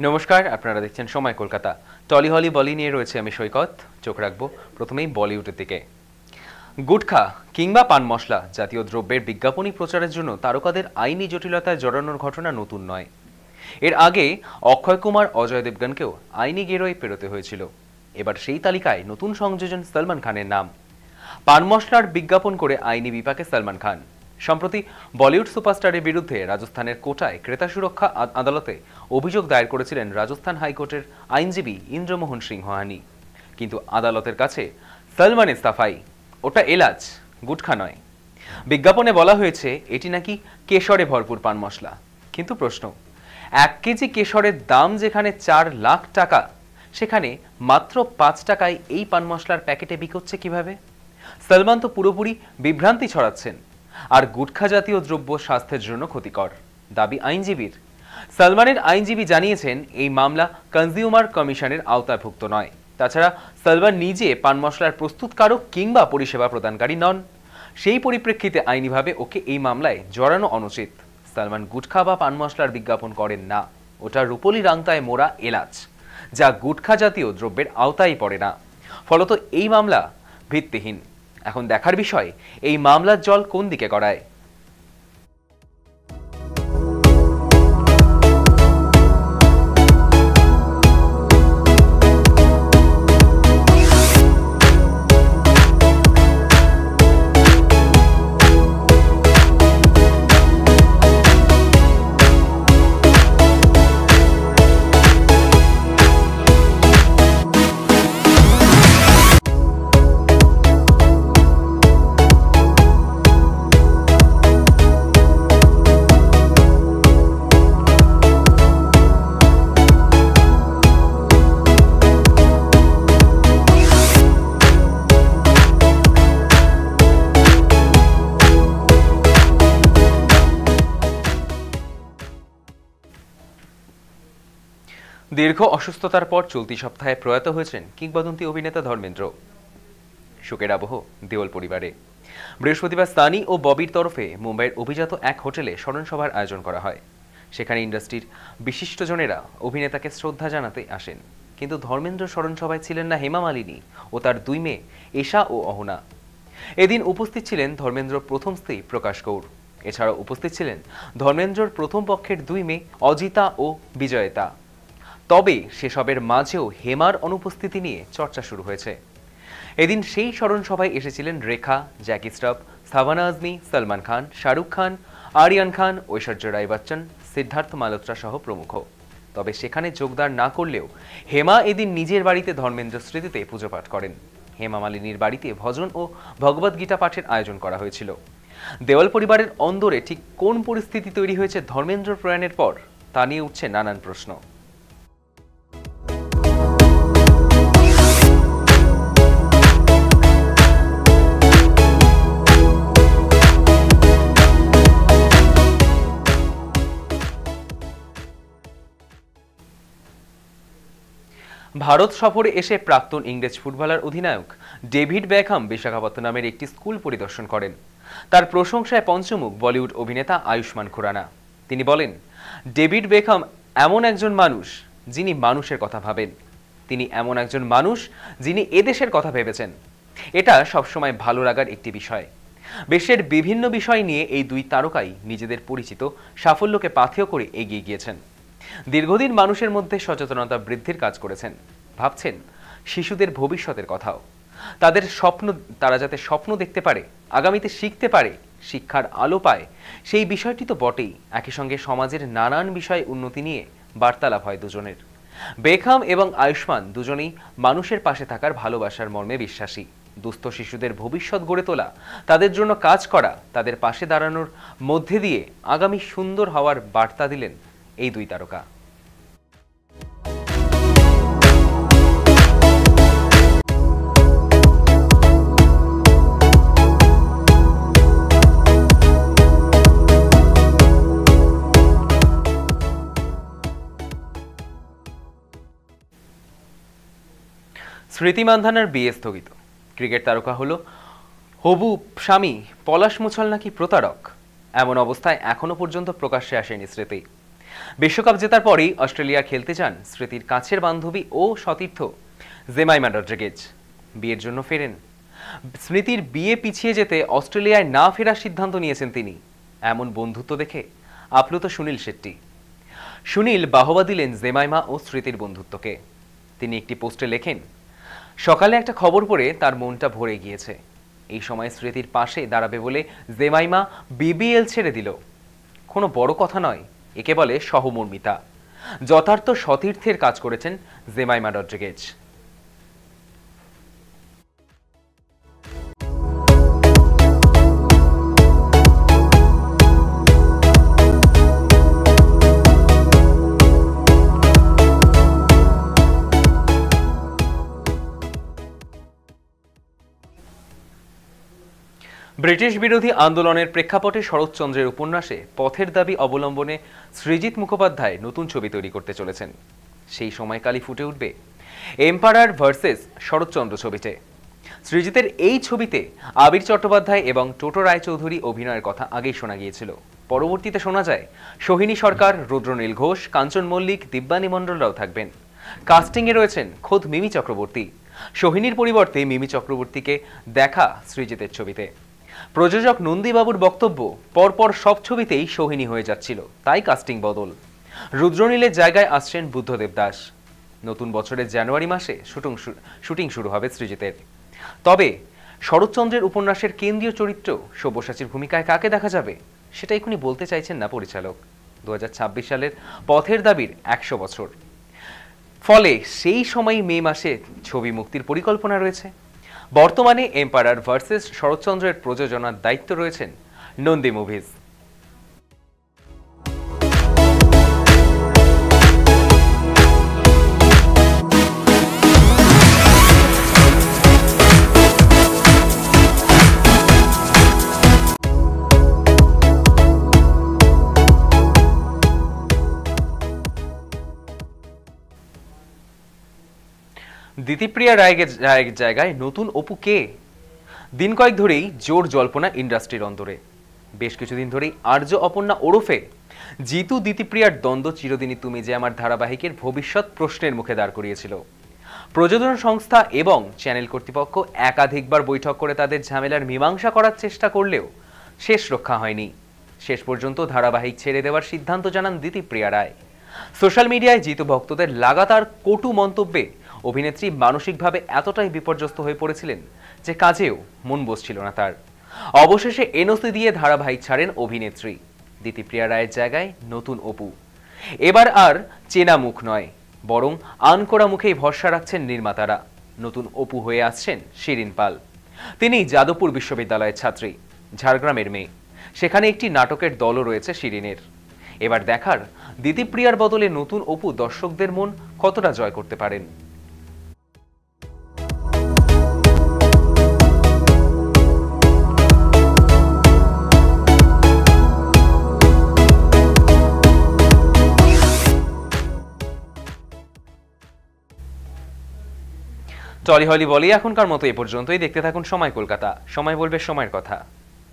নমস্কার, আপনারা দেখছেন সময় কলকাতা। টলি হলি বলি নিয়ে রয়েছে আমি সৈকত। চোখ রাখবো প্রথমেই বলিউডের দিকে। গুটখা কিংবা পান মশলা জাতীয় দ্রব্যের বিজ্ঞাপনী প্রচারের জন্য তারকাদের আইনি জটিলতায় জড়ানোর ঘটনা নতুন নয়। এর আগে অক্ষয় কুমার, অজয় দেবগনকেও আইনি গেরোয় পেরোতে হয়েছিল। এবার সেই তালিকায় নতুন সংযোজন সলমান খানের নাম। পান মশলার বিজ্ঞাপন করে আইনি বিপাকে সলমান খান। সম্প্রতি বলিউড সুপারস্টারের বিরুদ্ধে রাজস্থানের কোটায় ক্রেতা সুরক্ষা আদালতে অভিযোগ দায়ের করেছিলেন রাজস্থান হাইকোর্টের আইনজীবী ইন্দ্রমোহন সিংহানি। কিন্তু আদালতের কাছে সলমানের সাফাই, ওটা এলাচ, গুটখা নয়। বিজ্ঞাপনে বলা হয়েছে এটি নাকি কেশরে ভরপুর পান মশলা। কিন্তু প্রশ্ন, 1 কেজি কেশরের দাম যেখানে 4 লাখ টাকা, সেখানে মাত্র 5 টাকায় এই পান মশলার প্যাকেটে বিকোচ্ছে কিভাবে? সলমান তো পুরোপুরি বিভ্রান্তি ছড়াচ্ছেন। আর গুটখা জাতীয় দ্রব্য স্বাস্থ্যের জন্য ক্ষতিকর, দাবি আইনজীবীর। সলমানের আইনজীবী জানিয়েছেন এই মামলা কনজিউমার কমিশনের আওতাভুক্ত নয়। তাছাড়া সলমান নিজে পান মশলার প্রস্তুতকারক কিংবা পরিষেবা প্রদানকারী নন। সেই পরিপ্রেক্ষিতে আইনিভাবে ওকে এই মামলায় জড়ানো অনুচিত। সলমান গুটখা বা পান মশলার বিজ্ঞাপন করেন না, ওটা রূপলি রাংতায় মোড়া এলাচ, যা গুটখা জাতীয় দ্রব্যের আওতায় পড়ে না। ফলত এই মামলা ভিত্তিহীন। এখন দেখার বিষয় এই মামলার জল কোন দিকে গড়ায়। দীর্ঘ অসুস্থতার পর চলতি সপ্তাহে প্রয়াত হয়েছেন কিংবদন্তি অভিনেতা ধর্মেন্দ্র। শোকের আবহ দেওল পরিবারে। বৃহস্পতিবার সানি ও ববির তরফে মুম্বাইয়ের অভিজাত এক হোটেলে স্মরণসভার আয়োজন করা হয়। সেখানে ইন্ডাস্ট্রির বিশিষ্টজনেরা অভিনেতাকে শ্রদ্ধা জানাতে আসেন। কিন্তু ধর্মেন্দ্র স্মরণসভায় ছিলেন না হেমা মালিনী ও তার 2 মেয়ে এশা ও অহনা। এদিন উপস্থিত ছিলেন ধর্মেন্দ্রর প্রথম স্ত্রী প্রকাশ কৌর। এছাড়াও উপস্থিত ছিলেন ধর্মেন্দ্রর প্রথম পক্ষের 2 মেয়ে অজিতা ও বিজয়তা। তবে সেসবের মাঝেও হেমার অনুপস্থিতি নিয়ে চর্চা শুরু হয়েছে। এদিন সেই স্মরণ সভায় এসেছিলেন রেখা, জ্যাকি শ্রফ, সাভানা আজমি, সলমান খান, শাহরুখ খান, আরিয়ান খান, ঐশ্বর্য রায় বচ্চন, সিদ্ধার্থ মালহোত্রা সহ প্রমুখ। তবে সেখানে যোগদান না করলেও হেমা এদিন নিজের বাড়িতে ধর্মেন্দ্র স্মৃতিতে পুজো পাঠ করেন। হেমা মালিনীর বাড়িতে ভজন ও ভগবদ্গীতা পাঠের আয়োজন করা হয়েছিল। দেওয়াল পরিবারের অন্দরে ঠিক কোন পরিস্থিতি তৈরি হয়েছে ধর্মেন্দ্র প্রয়াণের পর, তা নিয়ে উঠছে নানান প্রশ্ন। ভারত সফরে এসে প্রাক্তন ইংরেজ ফুটবলার অধিনায়ক ডেভিড বেকহাম বিশাখাপত্তনমের একটি স্কুল পরিদর্শন করেন। তার প্রশংসায় পঞ্চমুখ বলিউড অভিনেতা আয়ুষ্মান খুরানা। তিনি বলেন, ডেভিড বেকহাম এমন একজন মানুষ যিনি মানুষের কথা ভাবেন। তিনি এমন একজন মানুষ যিনি এদেশের কথা ভেবেছেন। এটা সবসময় ভালো লাগার একটি বিষয়। বিশ্বের বিভিন্ন বিষয় নিয়ে এই 2 তারকাই নিজেদের পরিচিত সাফল্যকে পাথেয় করে এগিয়ে গিয়েছেন। দীর্ঘদিন মানুষের মধ্যে সচেতনতা বৃদ্ধির কাজ করেছেন। ভাবছেন শিশুদের ভবিষ্যতের কথাও। তারা যাতে স্বপ্ন দেখতে পারে, আগামীতে শিখতে পারে, শিক্ষার আলো পায়, সেই বিষয়টি তো বটেই। একই সঙ্গে সমাজের নানান বিষয়ে উন্নতি নিয়ে বার্তালাপ হয় দুজনের। বেকহাম এবং আয়ুষ্মান দুজনেই মানুষের পাশে থাকার ভালোবাসার মর্মে বিশ্বাসী। দুস্থ শিশুদের ভবিষ্যৎ গড়ে তোলা, তাদের জন্য কাজ করা, তাদের পাশে দাঁড়ানোর মধ্যে দিয়ে আগামী সুন্দর হওয়ার বার্তা দিলেন এই 2 তারকা। স্মৃতি মান্ধানার বিয়ে স্থগিত। ক্রিকেট তারকা হলো হবু স্বামী পলাশ মুছল নাকি প্রতারক, এমন অবস্থায় এখনো পর্যন্ত প্রকাশ্যে আসেনি স্মৃতি। বিশ্বকাপ জেতার পরেই অস্ট্রেলিয়া খেলতে যান স্মৃতির কাছের বান্ধবী ও সতীর্থ জেমাইমা রড্রিগেজ। বিয়ের জন্য ফেরেন। স্মৃতির বিয়ে পিছিয়ে যেতে অস্ট্রেলিয়ায় না ফেরার সিদ্ধান্ত নিয়েছেন তিনি। এমন বন্ধুত্ব দেখে আপ্লুত সুনীল শেট্টি। সুনীল বাহবা দিলেন জেমাইমা ও স্মৃতির বন্ধুত্বকে। তিনি একটি পোস্টে লেখেন, সকালে একটা খবর পড়ে তার মনটা ভরে গিয়েছে। এই সময় স্মৃতির পাশে দাঁড়াবে বলে জেমাইমা বিবিএল ছেড়ে দিল। কোনো বড় কথা নয়, একে বলে সহমর্মিতা। যথার্থ সতীর্থের কাজ করেছেন জেমাইমা রড্রিগেজ। ব্রিটিশ বিরোধী আন্দোলনের প্রেক্ষাপটে শরৎচন্দ্রের উপন্যাসে পথের দাবি অবলম্বনে সৃজিত মুখোপাধ্যায় নতুন ছবি তৈরি করতে চলেছেন। সেই সময়কালই ফুটে উঠবে এম্পারার ভার্সেস শরৎচন্দ্র ছবিতে। সৃজিতের এই ছবিতে আবির চট্টোপাধ্যায় এবং টোটো রায়চৌধুরী অভিনয়ের কথা আগেই শোনা গিয়েছিল। পরবর্তীতে শোনা যায় সোহিনী সরকার, রুদ্রনীল ঘোষ, কাঞ্চন মল্লিক, দিব্যানী মণ্ডলরাও থাকবেন। কাস্টিংয়ে রয়েছেন খোদ মিমি চক্রবর্তী। সোহিনীর পরিবর্তে মিমি চক্রবর্তীকে দেখা সৃজিতের ছবিতে। প্রযোজক নন্দীবাবুর বক্তব্য, পরপর সব ছবিতেই সোহিনী হয়ে যাচ্ছিল, তাই কাস্টিং বদল। রুদ্রনীলের জায়গায় আসছেন বুদ্ধদেব দাস। নতুন বছরের জানুয়ারি মাসে শুটিং শুরু হবে সৃজিতের। তবে শরৎচন্দ্রের উপন্যাসের কেন্দ্রীয় চরিত্র সব্যসাচীর ভূমিকায় কাকে দেখা যাবে সেটা এখনই বলতে চাইছেন না পরিচালক। 2026 সালের পথের দাবির 100 বছর, ফলে সেই সময় মে মাসে ছবি মুক্তির পরিকল্পনা রয়েছে। বর্তমানে এম্পারার ভার্সেস শরৎচন্দ্রের প্রযোজনার দায়িত্ব রয়েছেন নন্দী মুভিজ। দিতিপ্রিয়া রায়ের জায়গায় নতুন অপু কে? দিন কয়েক ধরেই জোর জল্পনা ইন্ডাস্ট্রির অন্তরে। বেশ কিছুদিন ধরেই আর্য অপর্ণা ওরফে জিতু দিতিপ্রিয়ার দ্বন্দ্ব চিরদিনই তুমি যে আমার ধারাবাহিকের ভবিষ্যৎ প্রশ্নের মুখে দাঁড় করিয়েছিল। প্রযোজনা সংস্থা এবং চ্যানেল কর্তৃপক্ষ একাধিকবার বৈঠক করে তাদের ঝামেলার মীমাংসা করার চেষ্টা করলেও শেষ রক্ষা হয়নি। শেষ পর্যন্ত ধারাবাহিক ছেড়ে দেওয়ার সিদ্ধান্ত জানান দিতিপ্রিয়া রায়। সোশ্যাল মিডিয়ায় জিতু ভক্তদের লাগাতার কটু মন্তব্যে অভিনেত্রী মানসিকভাবে এতটাই বিপর্যস্ত হয়ে পড়েছিলেন যে কাজেও মন বসছিল না তার। অবশেষে এনওসি দিয়ে ধারাবাহিক ছাড়েন অভিনেত্রী। দিতিপ্রিয়া রায়ের জায়গায় নতুন অপু। এবার আর চেনা মুখ নয়, বরং আনকোড়া মুখেই ভরসা রাখছেন নির্মাতারা। নতুন অপু হয়ে আসছেন শিরিন পাল। তিনি যাদবপুর বিশ্ববিদ্যালয়ের ছাত্রী, ঝাড়গ্রামের মেয়ে। সেখানে একটি নাটকের দলও রয়েছে শিরিনের। এবার দেখার দিতিপ্রিয়ার বদলে নতুন অপু দর্শকদের মন কতটা জয় করতে পারেন। টলি হলি বলি এখনকার মতো এ পর্যন্তই। দেখতে থাকুন সময় কলকাতা। সময় বলবে সময়ের কথা।